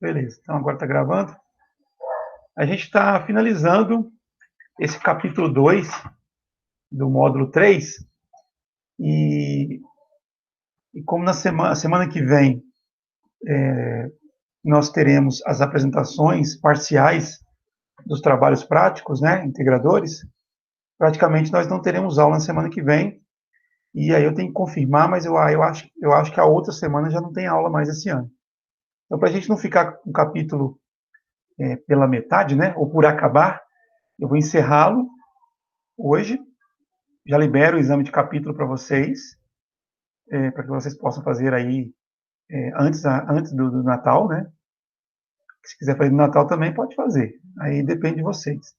Beleza, então agora está gravando. A gente está finalizando esse capítulo 2 do módulo 3 e, como na semana que vem nós teremos as apresentações parciais dos trabalhos práticos, né, integradores, praticamente nós não teremos aula na semana que vem, e aí eu tenho que confirmar, mas eu acho que a outra semana já não tem aula mais esse ano. Então, para a gente não ficar com o capítulo pela metade, né, ou por acabar, eu vou encerrá-lo hoje. Já libero o exame de capítulo para vocês, para que vocês possam fazer aí antes do Natal, né? Se quiser fazer no Natal também pode fazer. Aí depende de vocês.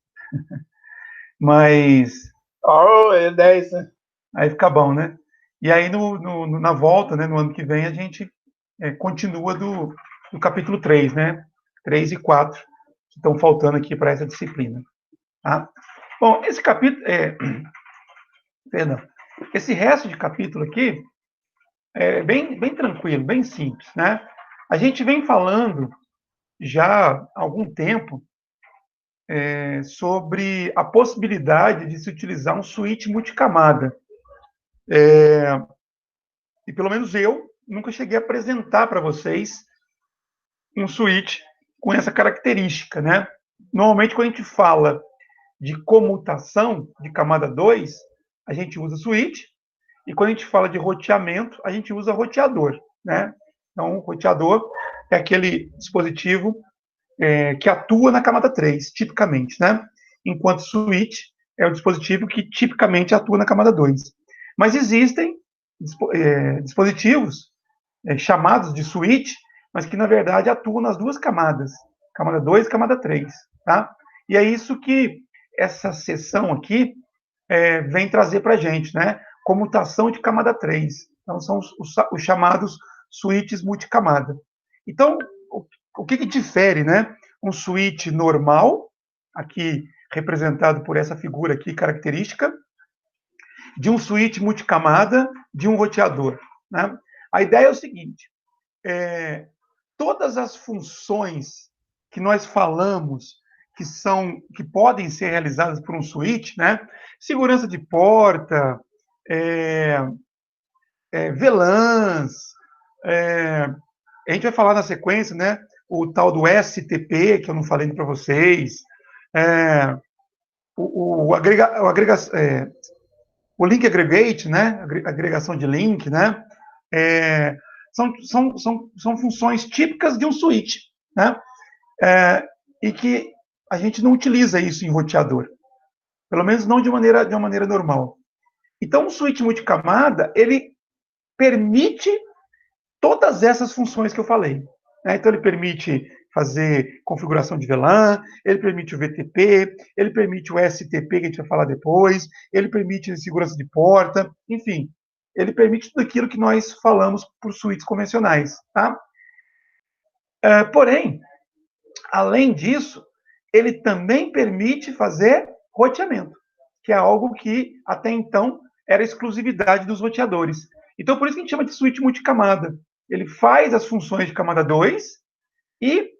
Mas Oh, é 10, né? aí fica bom, né? E aí na volta, né, no ano que vem, a gente continua do capítulo 3, né? 3 e 4, que estão faltando aqui para essa disciplina. Tá? Bom, esse capítulo. Perdão. Esse resto de capítulo aqui é bem tranquilo, bem simples, né? A gente vem falando já há algum tempo sobre a possibilidade de se utilizar um switch multicamada. E pelo menos eu nunca cheguei a apresentar para vocês um switch com essa característica, né? Normalmente, quando a gente fala de comutação de camada 2, a gente usa switch, e quando a gente fala de roteamento, a gente usa roteador, né? Então, o roteador é aquele dispositivo que atua na camada 3, tipicamente, né? Enquanto switch é o dispositivo que tipicamente atua na camada 2. Mas existem dispositivos chamados de switch, mas que na verdade atuam nas duas camadas, camada 2 e camada 3, tá? E é isso que essa sessão aqui vem trazer para a gente, né? Comutação de camada 3. Então, são os chamados switches multicamada. Então, o que difere, né? Um switch normal, aqui representado por essa figura aqui característica, de um switch multicamada, de um roteador. Né? A ideia é o seguinte: todas as funções que nós falamos que podem ser realizadas por um switch, né? Segurança de porta, VLANs, a gente vai falar na sequência, né? O tal do STP, que eu não falei para vocês, o link aggregate, né? Agregação de link, né? São funções típicas de um switch, né? E que a gente não utiliza isso em roteador, pelo menos não de uma maneira normal. Então, o switch multicamada, ele permite todas essas funções que eu falei. Né? Então, ele permite fazer configuração de VLAN, ele permite o VTP, ele permite o STP, que a gente vai falar depois, ele permite segurança de porta, enfim, ele permite tudo aquilo que nós falamos por switches convencionais. Tá? Porém, além disso, ele também permite fazer roteamento, que é algo que até então era exclusividade dos roteadores. Então, por isso que a gente chama de switch multicamada. Ele faz as funções de camada 2 e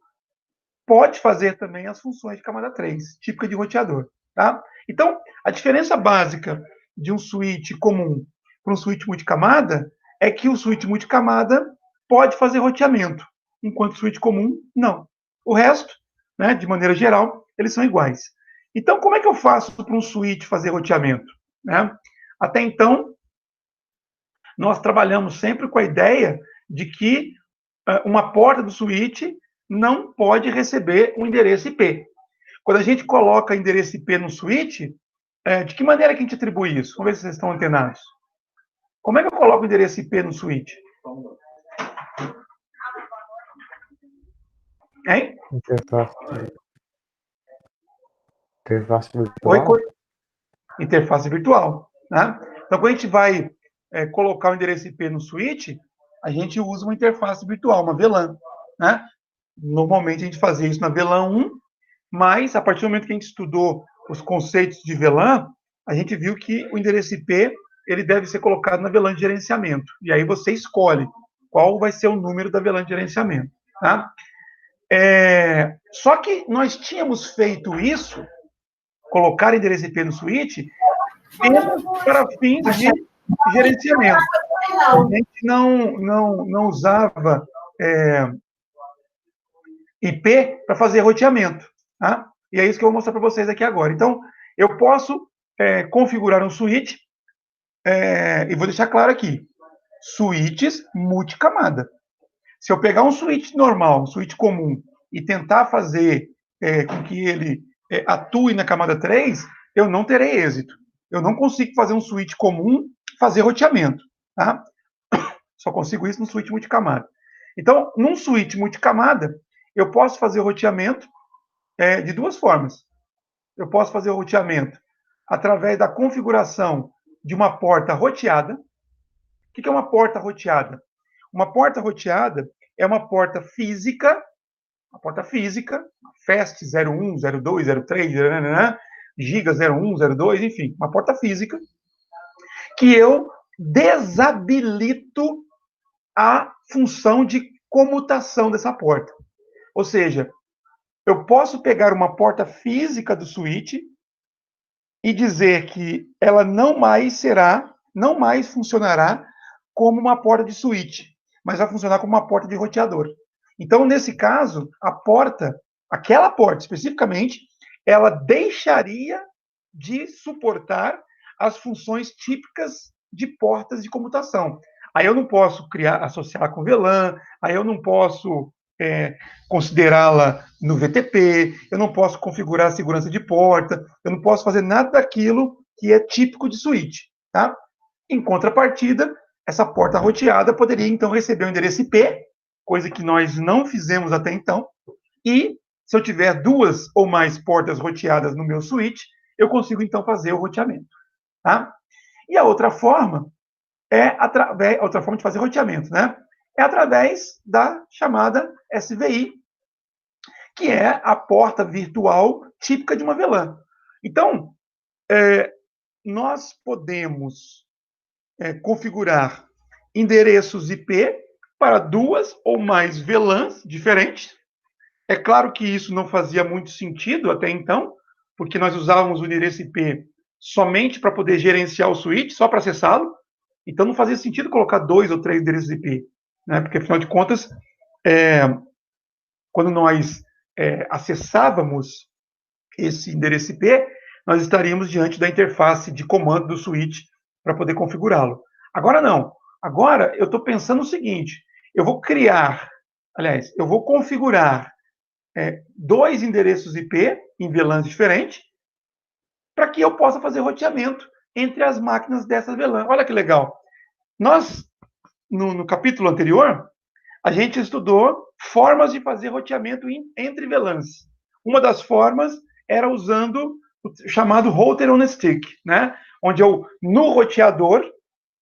pode fazer também as funções de camada 3, típica de roteador. Tá? Então, a diferença básica de um switch comum para um switch multicamada é que o switch multicamada pode fazer roteamento, enquanto o switch comum, não. O resto, né, de maneira geral, eles são iguais. Então, como é que eu faço para um switch fazer roteamento? Né? Até então, nós trabalhamos sempre com a ideia de que uma porta do switch não pode receber um endereço IP. Quando a gente coloca endereço IP no switch, de que maneira que a gente atribui isso? Vamos ver se vocês estão antenados. Como é que eu coloco o endereço IP no switch? Hein? Interface Oi, virtual? interface virtual. Né? Então, quando a gente vai colocar o endereço IP no switch, a gente usa uma interface virtual, uma VLAN. Né? Normalmente a gente fazia isso na VLAN 1, mas a partir do momento que a gente estudou os conceitos de VLAN, a gente viu que o endereço IP ele deve ser colocado na VLAN de gerenciamento. E aí você escolhe qual vai ser o número da VLAN de gerenciamento. Tá? Só que nós tínhamos feito isso, colocar endereço IP no switch, apenas para fins de gerenciamento. A gente não usava IP para fazer roteamento. Tá? E é isso que eu vou mostrar para vocês aqui agora. Então, eu posso configurar um switch, e vou deixar claro aqui, switches multicamada. Se eu pegar um switch normal, um switch comum, e tentar fazer com que ele atue na camada 3, eu não terei êxito. Eu não consigo fazer um switch comum fazer roteamento. Tá? Só consigo isso no switch multicamada. Então, num switch multicamada, eu posso fazer o roteamento de duas formas. Eu posso fazer o roteamento através da configuração de uma porta roteada. O que é uma porta roteada? Uma porta roteada é uma porta física, FAST 01, 02, 03, Giga 01, 02, enfim, uma porta física, que eu desabilito a função de comutação dessa porta. Ou seja, eu posso pegar uma porta física do switch e dizer que ela não mais funcionará como uma porta de switch, mas vai funcionar como uma porta de roteador. Então, nesse caso, aquela porta especificamente, ela deixaria de suportar as funções típicas de portas de comutação. Aí eu não posso associá-la com VLAN, aí eu não posso considerá-la no VTP, eu não posso configurar a segurança de porta, eu não posso fazer nada daquilo que é típico de switch. Tá? Em contrapartida, essa porta roteada poderia, então, receber um endereço IP, coisa que nós não fizemos até então, e se eu tiver duas ou mais portas roteadas no meu switch, eu consigo, então, fazer o roteamento. Tá? E a outra forma outra forma de fazer roteamento, né? É através da chamada SVI, que é a porta virtual típica de uma VLAN. Então, nós podemos configurar endereços IP para duas ou mais VLANs diferentes. É claro que isso não fazia muito sentido até então, porque nós usávamos o endereço IP somente para poder gerenciar o switch, só para acessá-lo. Então não fazia sentido colocar 2 ou 3 endereços IP, né? Porque afinal de contas, quando nós acessávamos esse endereço IP, nós estaríamos diante da interface de comando do switch para poder configurá-lo. Agora não. Agora eu estou pensando o seguinte: eu vou configurar 2 endereços IP em VLANs diferentes para que eu possa fazer roteamento entre as máquinas dessas VLAN. Olha que legal. Nós, no capítulo anterior, a gente estudou formas de fazer roteamento entre VLANs. Uma das formas era usando o chamado router on a stick, né? Onde no roteador,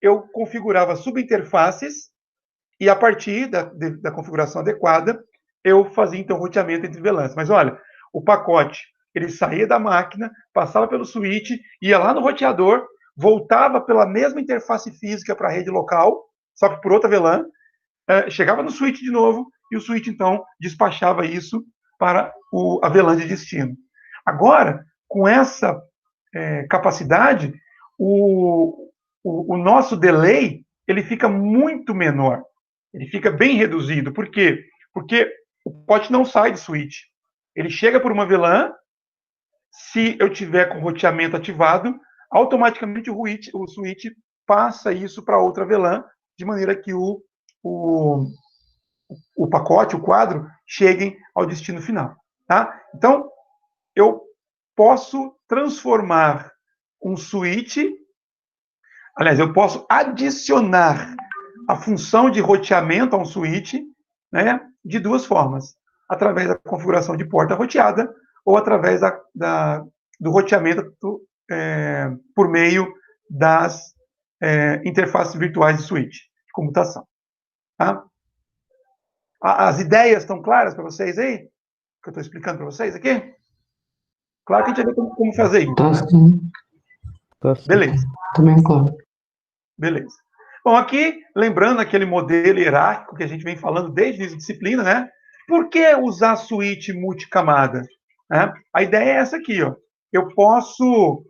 eu configurava subinterfaces e a partir da configuração adequada, eu fazia, então, roteamento entre VLANs. Mas, olha, o pacote, ele saía da máquina, passava pelo switch, ia lá no roteador, voltava pela mesma interface física para a rede local, só que por outra VLAN, chegava no switch de novo, e o switch, então, despachava isso para a VLAN de destino. Agora, com essa capacidade, o nosso delay ele fica muito menor. Ele fica bem reduzido. Por quê? Porque o pacote não sai de switch. Ele chega por uma VLAN, se eu tiver com o roteamento ativado, automaticamente o switch passa isso para outra VLAN, de maneira que o pacote, o quadro, cheguem ao destino final. Tá? Então, eu posso transformar um switch, aliás, eu posso adicionar a função de roteamento a um switch, né, de duas formas: através da configuração de porta roteada ou através do roteamento por meio das interfaces virtuais de switch, de comutação. Tá? As ideias estão claras para vocês aí? Que eu estou explicando para vocês aqui? Claro que a gente vai ver como fazer isso. Tá, sim. Beleza. Também claro. Beleza. Bom, aqui, lembrando aquele modelo hierárquico que a gente vem falando desde a disciplina, né? Por que usar switch multicamada? A ideia é essa aqui, ó. Eu posso,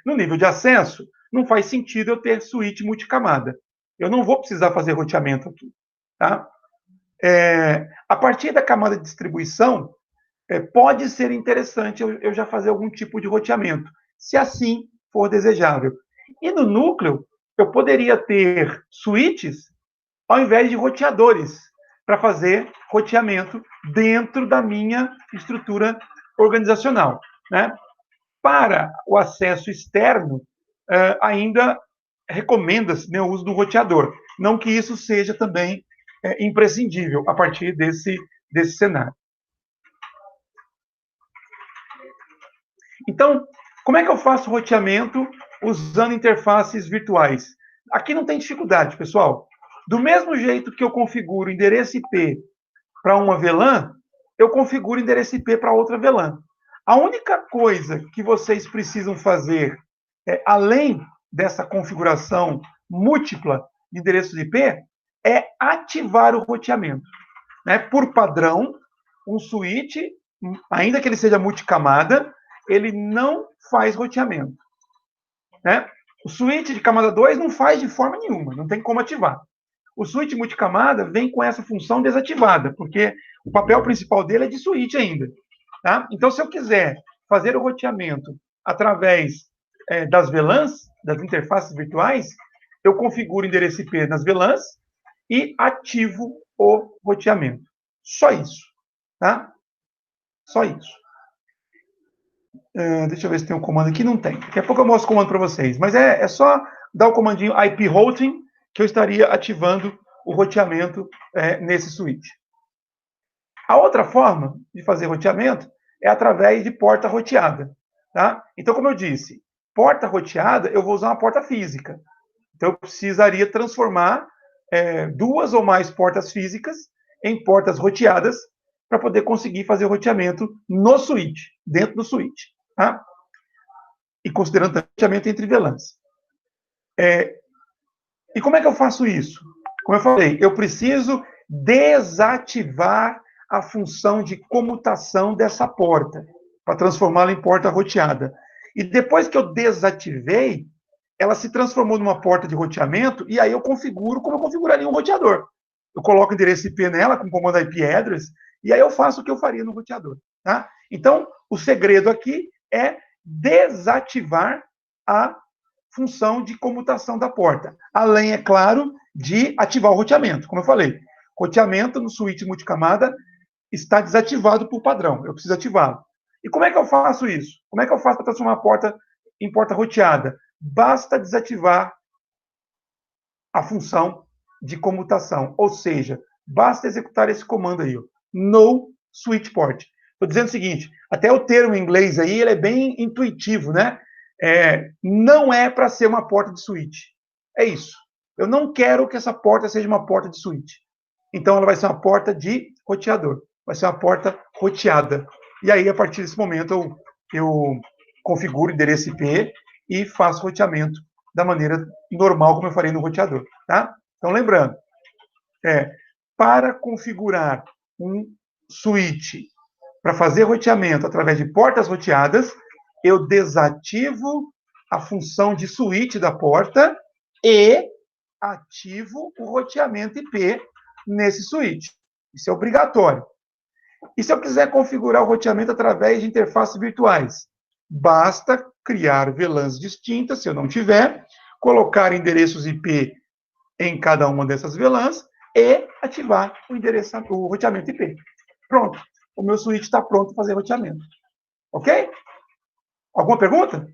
no nível de acesso, não faz sentido eu ter switch multicamada. Eu não vou precisar fazer roteamento aqui, tá? A partir da camada de distribuição, pode ser interessante eu já fazer algum tipo de roteamento, se assim for desejável. E no núcleo, eu poderia ter switches ao invés de roteadores, para fazer roteamento dentro da minha estrutura organizacional. Né? Para o acesso externo, ainda recomenda-se, né, o uso do roteador. Não que isso seja também imprescindível a partir desse cenário. Então, como é que eu faço roteamento usando interfaces virtuais? Aqui não tem dificuldade, pessoal. Do mesmo jeito que eu configuro endereço IP para uma VLAN, eu configuro endereço IP para outra VLAN. A única coisa que vocês precisam fazer, além dessa configuração múltipla de endereços IP, é ativar o roteamento. Né? Por padrão, um switch, ainda que ele seja multicamada, ele não faz roteamento. Né? O switch de camada 2 não faz de forma nenhuma, não tem como ativar. O switch multicamada vem com essa função desativada, porque o papel principal dele é de switch ainda. Tá? Então, se eu quiser fazer o roteamento através das VLANs, das interfaces virtuais, eu configuro o endereço IP nas VLANs e ativo o roteamento. Só isso. Tá? Só isso. Deixa eu ver se tem um comando aqui. Não tem. Daqui a pouco eu mostro o comando para vocês. Mas é só dar o comandinho IP routing que eu estaria ativando o roteamento nesse switch. A outra forma de fazer roteamento é através de porta roteada. Tá? Então, como eu disse, porta roteada, eu vou usar uma porta física. Então, eu precisaria transformar duas ou mais portas físicas em portas roteadas para poder conseguir fazer o roteamento no switch, dentro do switch. Tá? E considerando também o roteamento entre VLANs. E como é que eu faço isso? Como eu falei, eu preciso desativar a função de comutação dessa porta, para transformá-la em porta roteada. E depois que eu desativei, ela se transformou numa porta de roteamento, e aí eu configuro como eu configuraria um roteador. Eu coloco o endereço IP nela, com o comando IP address, e aí eu faço o que eu faria no roteador. Tá? Então, o segredo aqui é desativar a função de comutação da porta. Além, é claro, de ativar o roteamento. Como eu falei, roteamento no switch multicamada está desativado por padrão. Eu preciso ativá-lo. E como é que eu faço isso? Como é que eu faço para transformar a porta em porta roteada? Basta desativar a função de comutação. Ou seja, basta executar esse comando aí, ó, no switch port. Estou dizendo o seguinte, até o termo em inglês aí, ele é bem intuitivo, né? Não é para ser uma porta de switch. É isso. Eu não quero que essa porta seja uma porta de switch. Então, ela vai ser uma porta de roteador. Vai ser uma porta roteada. E aí, a partir desse momento, eu configuro o endereço IP e faço roteamento da maneira normal, como eu farei no roteador. Tá? Então, lembrando, para configurar um switch para fazer roteamento através de portas roteadas, eu desativo a função de switch da porta e ativo o roteamento IP nesse switch. Isso é obrigatório. E se eu quiser configurar o roteamento através de interfaces virtuais? Basta criar VLANs distintas, se eu não tiver, colocar endereços IP em cada uma dessas VLANs e ativar o roteamento IP. Pronto. O meu switch está pronto para fazer roteamento. Ok? Alguma pergunta?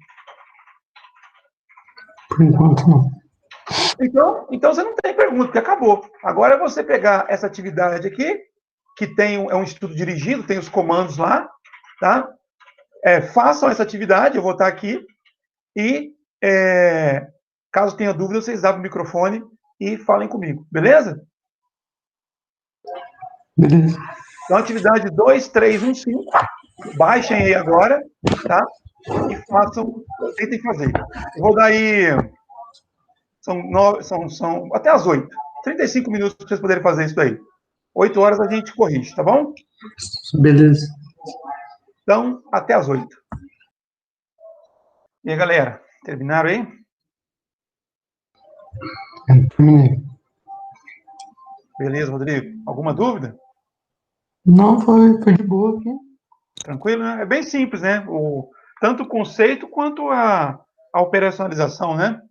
Por enquanto, não. Então você não tem pergunta, porque acabou. Agora é você pegar essa atividade aqui, que é um estudo dirigido, tem os comandos lá, tá? Façam essa atividade, eu vou estar aqui, e caso tenha dúvida, vocês abrem o microfone e falem comigo, beleza? Beleza. Então, atividade 2315, baixem aí agora, tá? E tentem fazer. Eu vou dar aí, são até as 8, 35 minutos para vocês poderem fazer isso aí. 8 horas a gente corrige, tá bom? Beleza. Então, até às 8. E aí, galera, terminaram aí? Terminei. Beleza, Rodrigo. Alguma dúvida? Não, foi de boa aqui. Tranquilo, né? É bem simples, né? Tanto o conceito quanto a operacionalização, né?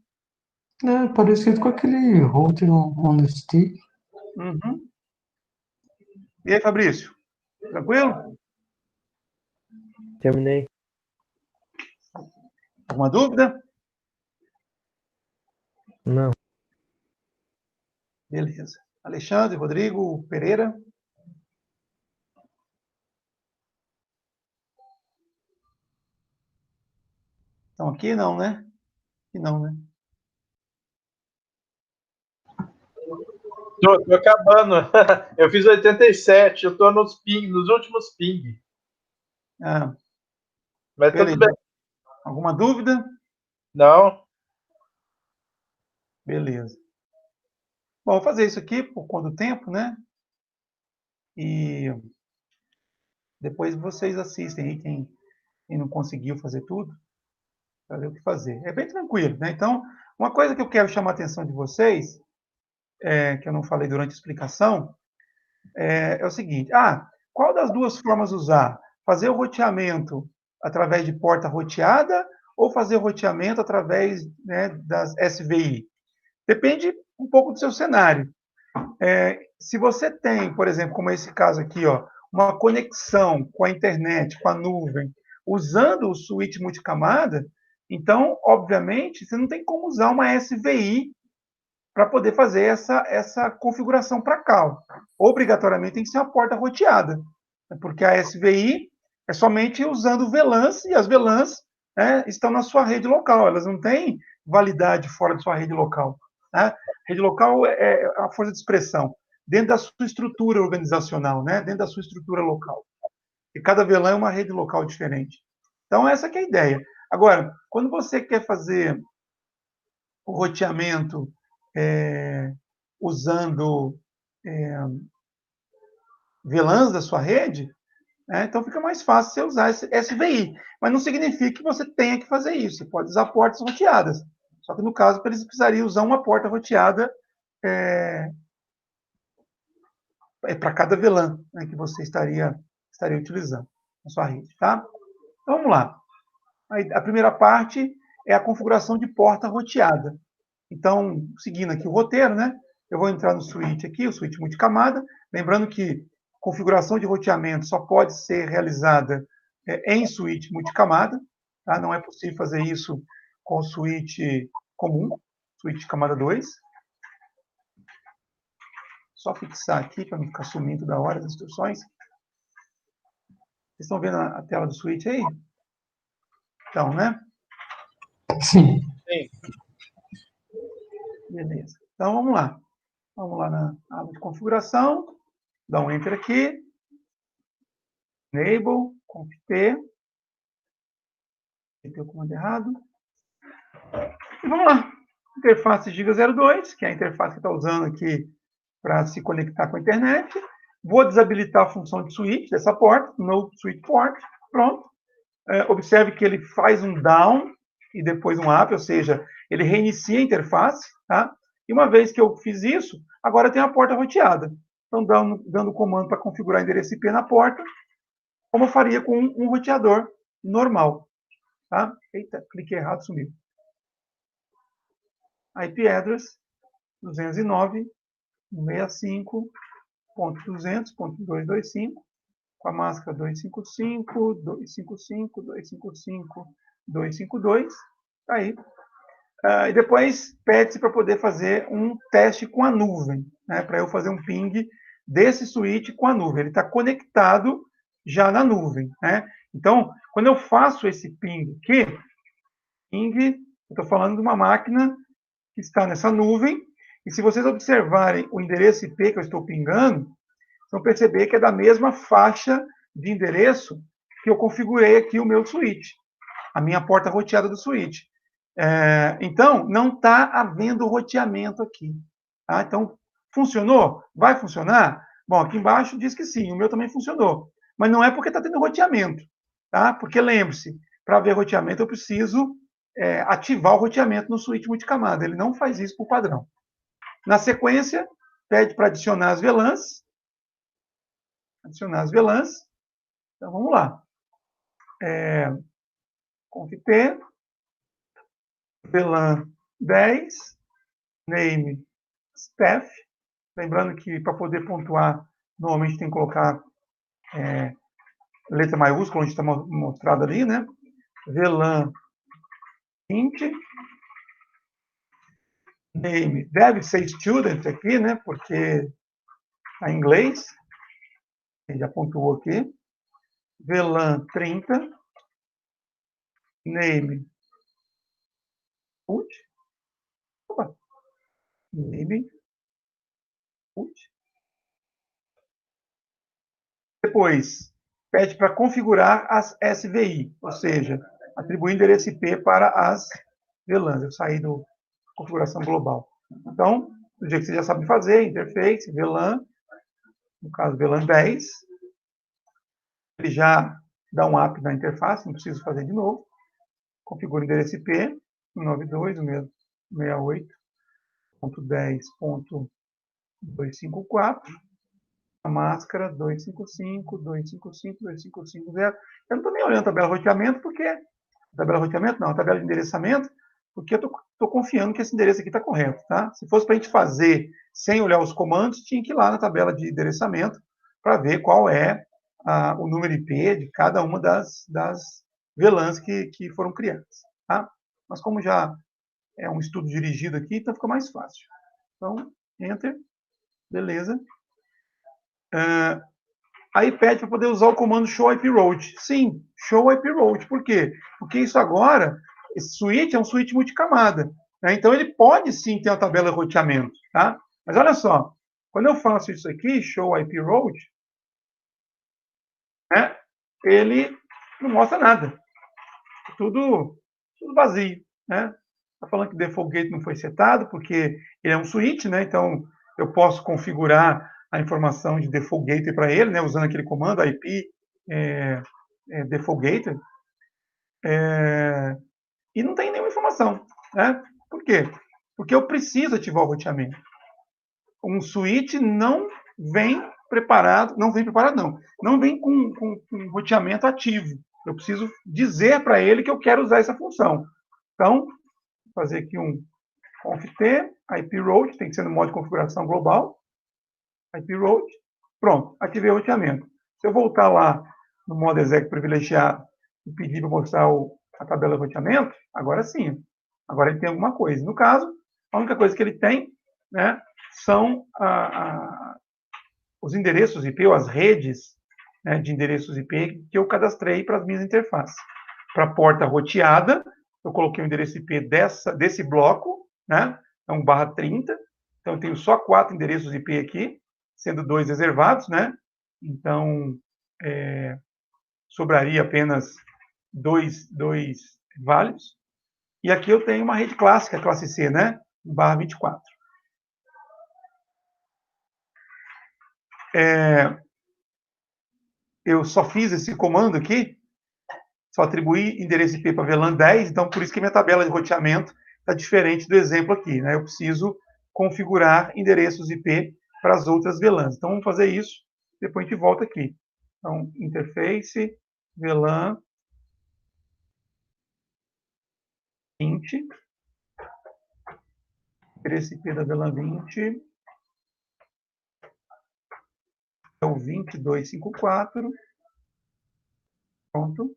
É parecido com aquele Router on the Stick. Uhum. E aí, Fabrício? Tranquilo? Terminei. Alguma dúvida? Não. Beleza. Alexandre, Rodrigo, Pereira? Estão aqui? Não, né? Aqui não, né? Tô acabando. Eu fiz 87, eu tô nos últimos ping. Ah, Mas beleza. tudo bem. Alguma dúvida? Não. Beleza. Bom, vou fazer isso aqui por conta do tempo, né? E depois vocês assistem aí, quem não conseguiu fazer tudo, para ver o que fazer. É bem tranquilo, né? Então, uma coisa que eu quero chamar a atenção de vocês, que eu não falei durante a explicação, é o seguinte: qual das duas formas usar? Fazer o roteamento através de porta roteada ou fazer o roteamento através, né, das SVI? Depende um pouco do seu cenário. Se você tem, por exemplo, como esse caso aqui, ó, uma conexão com a internet, com a nuvem, usando o switch multicamada, então, obviamente, você não tem como usar uma SVI para poder fazer essa configuração para cal. Obrigatoriamente tem que ser uma porta roteada, porque a SVI é somente usando VLANs, e as VLANs, né, estão na sua rede local, elas não têm validade fora de sua rede local. Né? Rede local é a força de expressão, dentro da sua estrutura organizacional, né, dentro da sua estrutura local. E cada VLAN é uma rede local diferente. Então, essa que é a ideia. Agora, quando você quer fazer o roteamento usando VLANs da sua rede, né? Então fica mais fácil você usar esse SVI. Mas não significa que você tenha que fazer isso. Você pode usar portas roteadas. Só que no caso, eles precisariam usar uma porta roteada para cada VLAN, né, que você estaria utilizando na sua rede. Tá? Então vamos lá. A primeira parte é a configuração de porta roteada. Então, seguindo aqui o roteiro, né? Eu vou entrar no switch aqui, o switch multicamada. Lembrando que configuração de roteamento só pode ser realizada em switch multicamada. Tá? Não é possível fazer isso com o switch comum, switch camada 2. Só fixar aqui para não ficar sumindo da hora as instruções. Vocês estão vendo a tela do switch aí? Então, né? Sim. Sim. Beleza. Então, vamos lá. Vamos lá na aba de configuração. Dá um Enter aqui. Enable, conft-p. Tem o comando errado. E vamos lá. Interface Giga02, que é a interface que está usando aqui para se conectar com a internet. Vou desabilitar a função de switch dessa porta, no switch port. Pronto. Observe que ele faz um down e depois um up, ou seja, ele reinicia a interface. Tá? E uma vez que eu fiz isso, agora tem a porta roteada. Então, dando o comando para configurar endereço IP na porta, como eu faria com um roteador normal. Tá? Eita, cliquei errado, sumiu. IP address 209.165.200.225, com a máscara 255, 255, 255, 252. Tá aí. E depois pede-se para poder fazer um teste com a nuvem, né, para eu fazer um ping desse switch com a nuvem. Ele está conectado já na nuvem. Né? Então, quando eu faço esse ping aqui, eu estou falando de uma máquina que está nessa nuvem, e se vocês observarem o endereço IP que eu estou pingando, vocês vão perceber que é da mesma faixa de endereço que eu configurei aqui o meu switch, a minha porta roteada do switch. Então, não está havendo roteamento aqui. Tá? Então, funcionou? Vai funcionar? Bom, aqui embaixo diz que sim, o meu também funcionou. Mas não é porque está tendo roteamento, tá? Porque lembre-se, para ver roteamento eu preciso ativar o roteamento no switch multicamada. Ele não faz isso por padrão. Na sequência, pede para adicionar as VLANs. Adicionar as VLANs. Então, vamos lá. Conft VLAN 10, name staff. Lembrando que para poder pontuar, normalmente tem que colocar letra maiúscula, onde está mostrado ali, né? VLAN 20. Name deve ser student aqui, né? Porque está em inglês. Ele já pontuou aqui. VLAN 30. Name put. Opa. Name put. Depois, pede para configurar as SVI, ou seja, atribuir endereço IP para as VLANs. Eu saí do configuração global. Então, do jeito que você já sabe fazer, interface, VLAN, no caso VLAN 10, ele já dá um app na interface, não preciso fazer de novo. Configura o endereço IP, 192.168.10.254, a máscara 255.255.255.0. Eu não estou nem olhando a tabela de roteamento, porque a tabela de roteamento não, a tabela de endereçamento, porque eu estou confiando que esse endereço aqui está correto, tá? Se fosse para a gente fazer sem olhar os comandos, tinha que ir lá na tabela de endereçamento para ver qual é o número IP de cada uma das VLANs que foram criadas, tá? Mas como já é um estudo dirigido aqui, então fica mais fácil. Então, Enter, beleza. Aí pede para poder usar o comando show IP route. Sim, show IP route. Por quê? Porque isso agora, esse switch é um switch multicamada. Né? Então, ele pode sim ter uma tabela de roteamento. Tá? Mas olha só, quando eu faço isso aqui, show IP route, né, ele não mostra nada. Tudo vazio. Né? Está falando que o default gate não foi setado, porque ele é um switch, né? Então eu posso configurar a informação de default gateway para ele, né? Usando aquele comando IP default gateway. E não tem nenhuma informação. Né? Por quê? Porque eu preciso ativar o roteamento. Um switch não vem preparado, não vem com roteamento ativo. Eu preciso dizer para ele que eu quero usar essa função. Então, vou fazer aqui um conft IP route, tem que ser no modo de configuração global. IP route, pronto, ativei o roteamento. Se eu voltar lá no modo exec privilegiado e pedir para mostrar a tabela de roteamento, agora sim, agora ele tem alguma coisa. No caso, a única coisa que ele tem, né, são os endereços IP, ou as redes, né, de endereços IP que eu cadastrei para as minhas interfaces. Para a porta roteada, eu coloquei o endereço IP desse bloco, né, é um /30, então eu tenho só 4 endereços IP aqui, sendo 2 reservados, né, então sobraria apenas dois válidos. E aqui eu tenho uma rede clássica, classe C, né, /24. Eu só fiz esse comando aqui, só atribuí endereço IP para VLAN 10, então por isso que minha tabela de roteamento está diferente do exemplo aqui. Né? Eu preciso configurar endereços IP para as outras VLANs. Então vamos fazer isso, depois a gente volta aqui. Então, interface, VLAN 20, endereço IP da VLAN 20, é o 2254, pronto.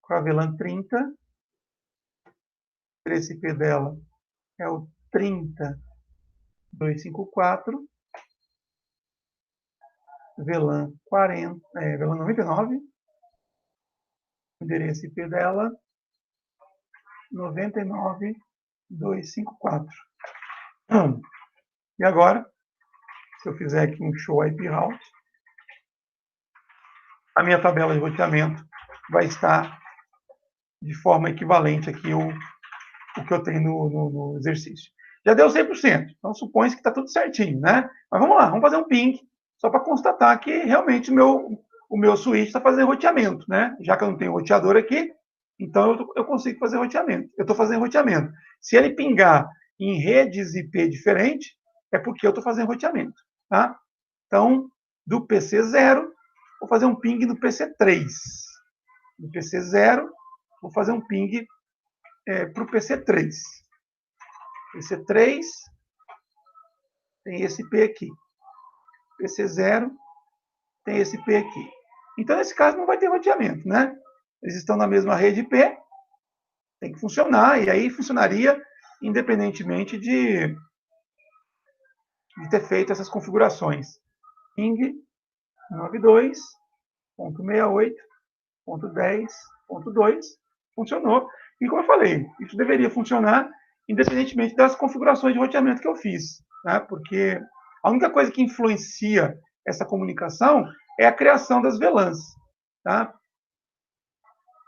Com a VLAN 30, o endereço IP dela é o 30254, VLAN 99, endereço IP dela 99254. E agora, se eu fizer aqui um show IP route, a minha tabela de roteamento vai estar de forma equivalente aqui o que eu tenho no exercício. Já deu 100%, então supõe que está tudo certinho, né? Mas vamos lá, vamos fazer um ping, só para constatar que realmente o meu switch está fazendo roteamento, né? Já que eu não tenho roteador aqui, então eu consigo fazer roteamento. Eu estou fazendo roteamento. Se ele pingar em redes IP diferentes, é porque eu estou fazendo roteamento, tá? Então, do PC0, vou fazer um ping no PC3. Do PC0, vou fazer um ping para o PC3. PC3 tem esse P aqui. PC0 tem esse P aqui. Então, nesse caso, não vai ter roteamento, né? Eles estão na mesma rede IP, tem que funcionar, e aí funcionaria independentemente de ter feito essas configurações. Ping 92.68.10.2 funcionou. E como eu falei, isso deveria funcionar independentemente das configurações de roteamento que eu fiz, né? Porque a única coisa que influencia essa comunicação é a criação das VLANs, tá?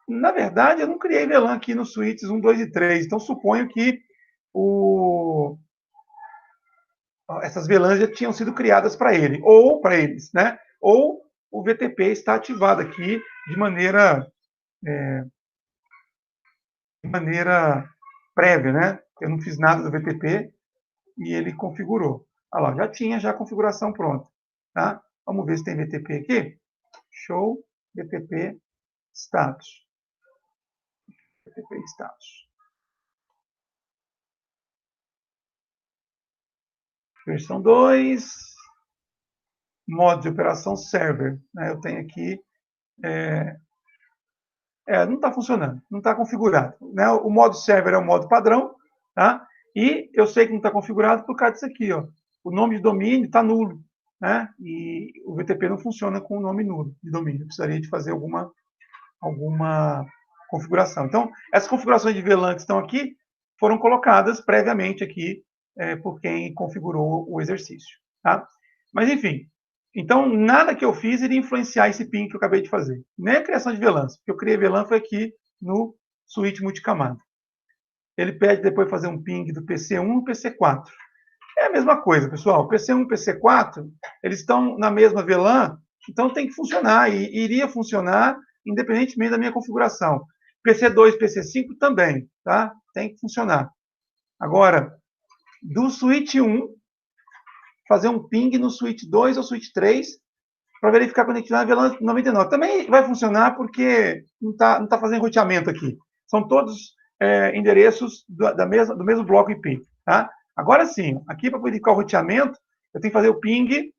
Na verdade, eu não criei VLAN aqui nos switches 1, 2 e 3, então suponho que essas VLANs já tinham sido criadas para ele, ou para eles, né? Ou o VTP está ativado aqui de maneira prévia, né? Eu não fiz nada do VTP e ele configurou. Olha lá, já tinha a configuração pronta, tá? Vamos ver se tem VTP aqui. Show VTP status. VTP status. Versão 2, modo de operação server, né? Eu tenho aqui não está funcionando, não está configurado, né? O modo server é o modo padrão, tá? E eu sei que não está configurado por causa disso aqui, ó. O nome de domínio está nulo, né? E o VTP não funciona com o nome nulo de domínio. Eu precisaria de fazer alguma configuração. Então, essas configurações de VLAN que estão aqui foram colocadas previamente aqui por quem configurou o exercício, tá? Mas, enfim, então, nada que eu fiz iria influenciar esse ping que eu acabei de fazer. Nem a criação de VLANs, porque eu criei VLAN foi aqui no switch multicamada. Ele pede depois fazer um ping do PC1 e PC4. É a mesma coisa, pessoal. PC1 e PC4, eles estão na mesma VLAN, então tem que funcionar, e iria funcionar independentemente da minha configuração. PC2 e PC5 também, tá? Tem que funcionar. Agora, do switch 1, fazer um ping no switch 2 ou switch 3 para verificar a conectividade na VLAN 99. Também vai funcionar porque não tá fazendo roteamento aqui. São todos endereços do mesmo bloco IP. Tá? Agora sim, aqui para verificar o roteamento, eu tenho que fazer o ping de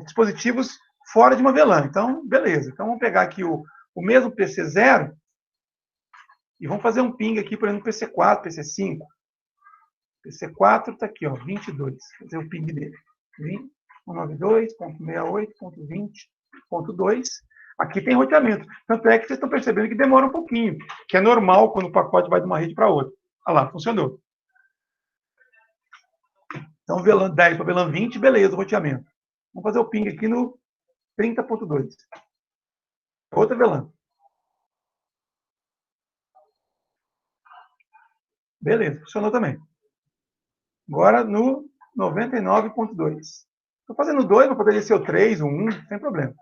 dispositivos fora de uma VLAN. Então, beleza. Então, vamos pegar aqui o mesmo PC0 e vamos fazer um ping aqui, por exemplo, no PC4, PC5. PC4 está aqui, ó, 22. Vou fazer o ping dele. 192.68.20.2. Aqui tem roteamento. Tanto é que vocês estão percebendo que demora um pouquinho, que é normal quando o pacote vai de uma rede para outra. Olha lá, funcionou. Então, VLAN 10 para VLAN 20, beleza, roteamento. Vamos fazer o ping aqui no 30.2. Outra VLAN. Beleza, funcionou também. Agora no 99.2. Estou fazendo 2, mas poderia ser o 3, o 1, sem problema.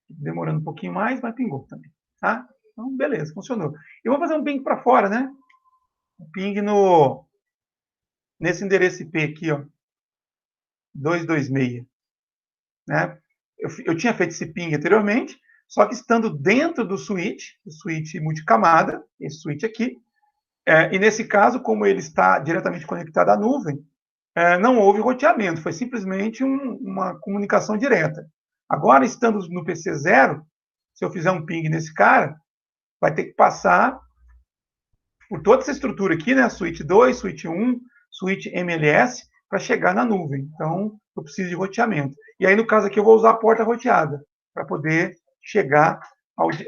Demorando um pouquinho mais, mas pingou também. Tá? Então, beleza, funcionou. E vou fazer um ping para fora, né? Um ping nesse endereço IP aqui, ó. 226. Né? Eu tinha feito esse ping anteriormente, só que estando dentro do switch multicamada, esse switch aqui, e nesse caso, como ele está diretamente conectado à nuvem, não houve roteamento, foi simplesmente uma comunicação direta. Agora, estando no PC0, se eu fizer um ping nesse cara, vai ter que passar por toda essa estrutura aqui, né? Switch 2, Switch 1, Switch MLS, para chegar na nuvem. Então, eu preciso de roteamento. E aí, no caso aqui, eu vou usar a porta roteada para poder chegar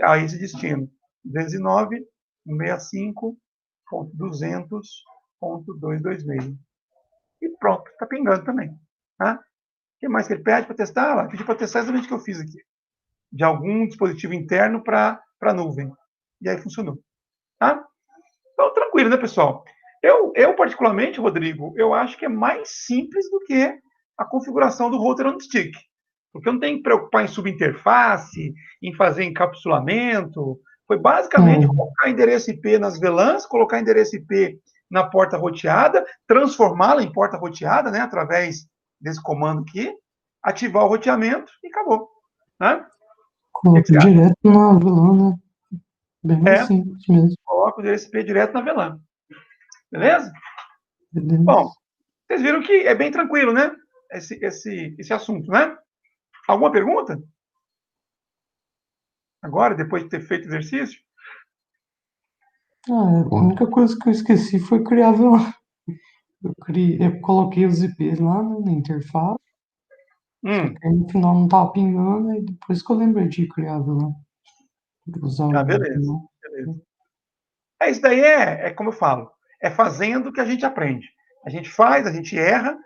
a esse destino. 209.165.200.226. E pronto, está pingando também. Tá? O que mais que ele pede para testar? Pediu para testar exatamente o que eu fiz aqui. de algum dispositivo interno para a nuvem. E aí funcionou. Tá? Então, tranquilo, né, pessoal? Eu, particularmente, Rodrigo, eu acho que é mais simples do que a configuração do router on stick. Porque eu não tenho que preocupar em subinterface, em fazer encapsulamento. Foi basicamente colocar endereço IP nas VLANs, colocar endereço IP na porta roteada, transformá-la em porta roteada, né, através desse comando aqui, ativar o roteamento e acabou. Né? Coloca direto na VLAN, né? Bem mais simples mesmo. Coloca o endereço IP direto na VLAN. Beleza? Beleza. Bom, vocês viram que é bem tranquilo, né? Esse assunto, né? Alguma pergunta? Agora, depois de ter feito o exercício? A única coisa que eu esqueci foi criar a VLAN. Eu coloquei os IPs lá, né, na interface. Só que aí no final não tava pingando, e depois que eu lembrei de criar a VLAN. Beleza. Isso daí como eu falo, é fazendo que a gente aprende. A gente faz, a gente erra,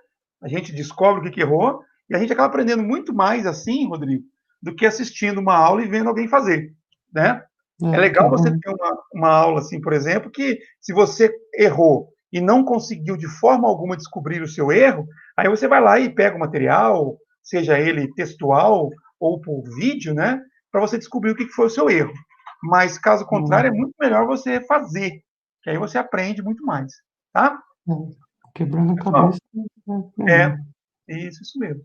a gente descobre o que errou, e a gente acaba aprendendo muito mais assim, Rodrigo, do que assistindo uma aula e vendo alguém fazer, né? É legal você ter uma aula assim, por exemplo, que se você errou e não conseguiu de forma alguma descobrir o seu erro, aí você vai lá e pega o material, seja ele textual ou por vídeo, né? Para você descobrir o que foi o seu erro. Mas, caso contrário, é muito melhor você fazer, que aí você aprende muito mais, tá? Quebrando a Pessoal, cabeça. Isso mesmo.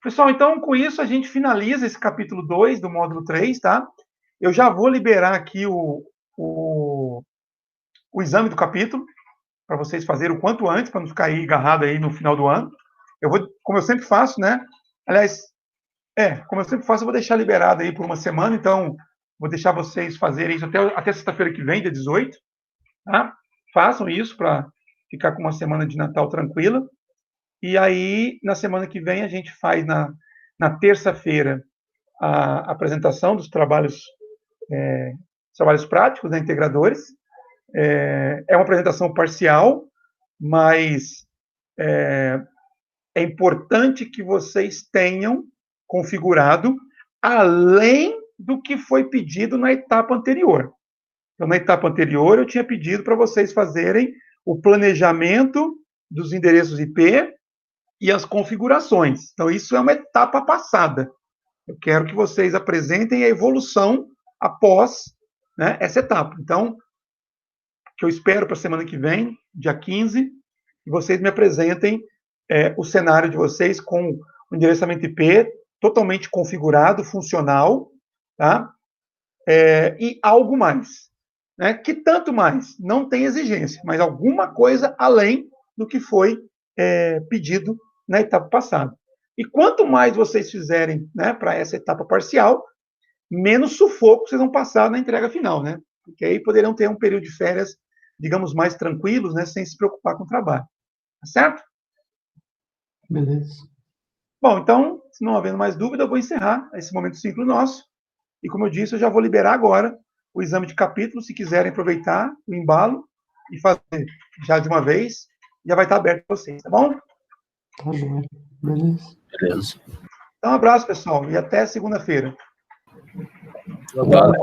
Pessoal, então, com isso, a gente finaliza esse capítulo 2 do módulo 3, tá? Eu já vou liberar aqui o exame do capítulo, para vocês fazerem o quanto antes, para não ficar aí agarrado aí no final do ano. Eu vou, como eu sempre faço, né? Aliás, como eu sempre faço, eu vou deixar liberado aí por uma semana, então vou deixar vocês fazerem isso até sexta-feira que vem, dia 18, tá? Façam isso para ficar com uma semana de Natal tranquila. E aí, na semana que vem, a gente faz na terça-feira a apresentação dos trabalhos práticos, né, integradores. É uma apresentação parcial, mas é importante que vocês tenham configurado além do que foi pedido na etapa anterior. Então, na etapa anterior, eu tinha pedido para vocês fazerem o planejamento dos endereços IP e as configurações. Então, isso é uma etapa passada. Eu quero que vocês apresentem a evolução após, né, essa etapa. Então, que eu espero para a semana que vem, dia 15, que vocês me apresentem o cenário de vocês com o endereçamento IP totalmente configurado, funcional, tá? E algo mais. Né? Que tanto mais? Não tem exigência, mas alguma coisa além do que foi pedido na etapa passada. E quanto mais vocês fizerem, né, para essa etapa parcial, menos sufoco vocês vão passar na entrega final, né? Porque aí poderão ter um período de férias, digamos, mais tranquilos, né, sem se preocupar com o trabalho. Tá certo? Beleza. Bom, então, se não havendo mais dúvida, eu vou encerrar esse momento ciclo nosso. E como eu disse, eu já vou liberar agora o exame de capítulo, se quiserem aproveitar o embalo e fazer já de uma vez, já vai estar aberto para vocês, tá bom? Tá joia. Beleza. Beleza. Então, um abraço, pessoal, e até segunda-feira. Valeu.